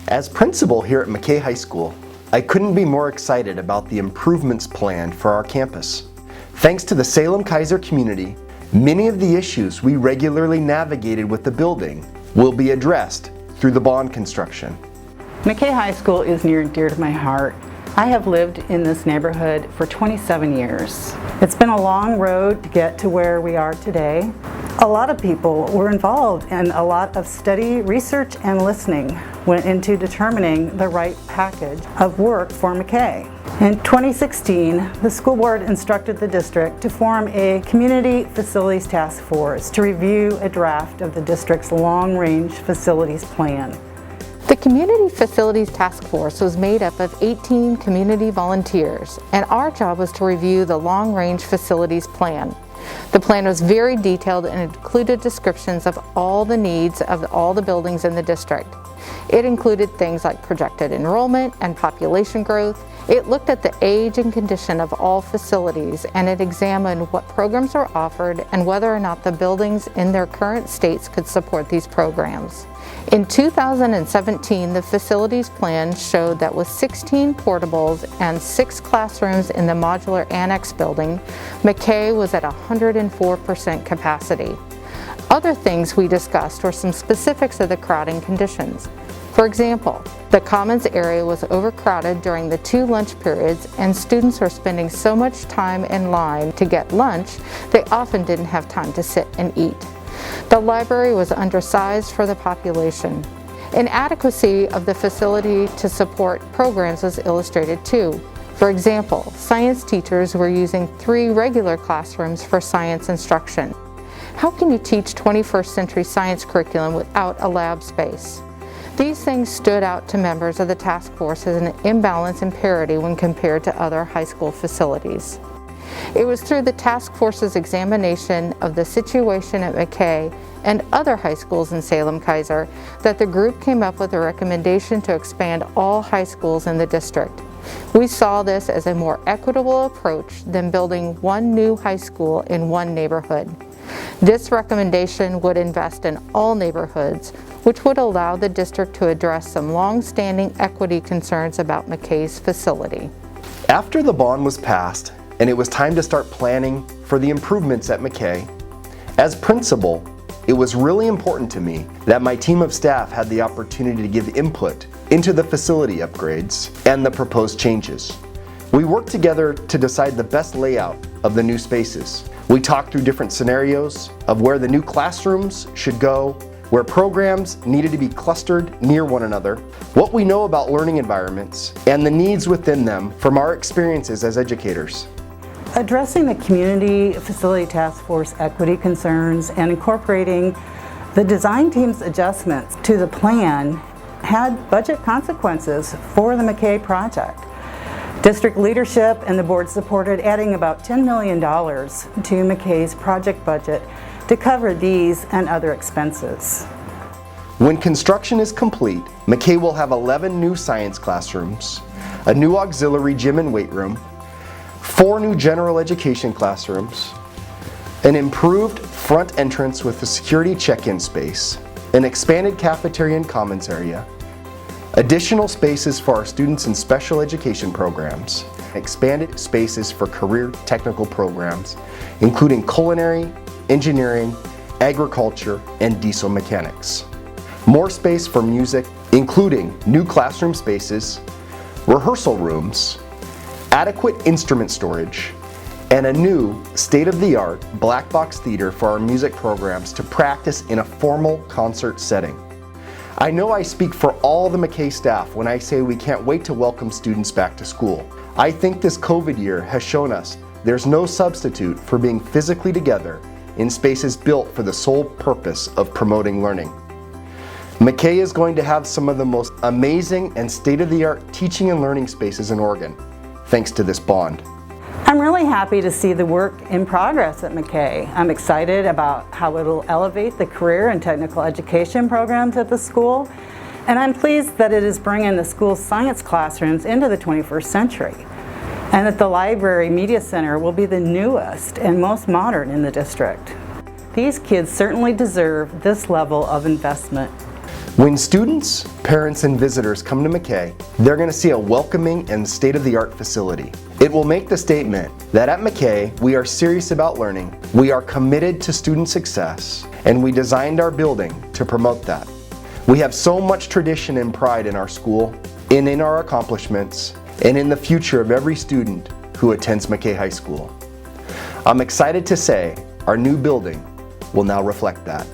As principal here at McKay High School, I couldn't be more excited about the improvements planned for our campus. Thanks to the Salem-Keizer community, many of the issues we regularly navigated with the building will be addressed through the bond construction. McKay High School is near and dear to my heart. I have lived in this neighborhood for 27 years. It's been a long road to get to where we are today. A lot of people were involved, and a lot of study, research, and listening went into determining the right package of work for McKay. In 2016, the school board instructed the district to form a community facilities task force to review a draft of the district's long-range facilities plan. The Community Facilities Task Force was made up of 18 community volunteers, and our job was to review the long-range facilities plan. The plan was very detailed and included descriptions of all the needs of all the buildings in the district. It included things like projected enrollment and population growth. It looked at the age and condition of all facilities, and it examined what programs are offered and whether or not the buildings in their current states could support these programs. In 2017, the facilities plan showed that with 16 portables and 6 classrooms in the modular annex building, McKay was at 104% capacity. Other things we discussed were some specifics of the crowding conditions. For example, the commons area was overcrowded during the 2 lunch periods, and students were spending so much time in line to get lunch, they often didn't have time to sit and eat. The library was undersized for the population. Inadequacy of the facility to support programs was illustrated too. For example, science teachers were using 3 regular classrooms for science instruction. How can you teach 21st century science curriculum without a lab space? These things stood out to members of the task force as an imbalance in parity when compared to other high school facilities. It was through the task force's examination of the situation at McKay and other high schools in Salem-Keizer that the group came up with a recommendation to expand all high schools in the district. We saw this as a more equitable approach than building one new high school in one neighborhood. This recommendation would invest in all neighborhoods, which would allow the district to address some long-standing equity concerns about McKay's facility. After the bond was passed, and it was time to start planning for the improvements at McKay, as principal, it was really important to me that my team of staff had the opportunity to give input into the facility upgrades and the proposed changes. We worked together to decide the best layout of the new spaces. We talked through different scenarios of where the new classrooms should go, where programs needed to be clustered near one another, what we know about learning environments, and the needs within them from our experiences as educators. Addressing the Community Facility Task Force equity concerns and incorporating the design team's adjustments to the plan had budget consequences for the McKay project. District leadership and the board supported adding about $10 million to McKay's project budget to cover these and other expenses. When construction is complete, McKay will have 11 new science classrooms, a new auxiliary gym and weight room, 4 new general education classrooms, an improved front entrance with a security check-in space, an expanded cafeteria and commons area, additional spaces for our students in special education programs, expanded spaces for career technical programs, including culinary, engineering, agriculture, and diesel mechanics. More space for music, including new classroom spaces, rehearsal rooms, adequate instrument storage, and a new state-of-the-art black box theater for our music programs to practice in a formal concert setting. I know I speak for all the McKay staff when I say we can't wait to welcome students back to school. I think this COVID year has shown us there's no substitute for being physically together in spaces built for the sole purpose of promoting learning. McKay is going to have some of the most amazing and state-of-the-art teaching and learning spaces in Oregon, thanks to this bond. I'm really happy to see the work in progress at McKay. I'm excited about how it'll elevate the career and technical education programs at the school, and I'm pleased that it is bringing the school's science classrooms into the 21st century, and that the Library Media Center will be the newest and most modern in the district. These kids certainly deserve this level of investment. When students, parents, and visitors come to McKay, they're going to see a welcoming and state-of-the-art facility. It will make the statement that at McKay, we are serious about learning, we are committed to student success, and we designed our building to promote that. We have so much tradition and pride in our school, and in our accomplishments, and in the future of every student who attends McKay High School. I'm excited to say our new building will now reflect that.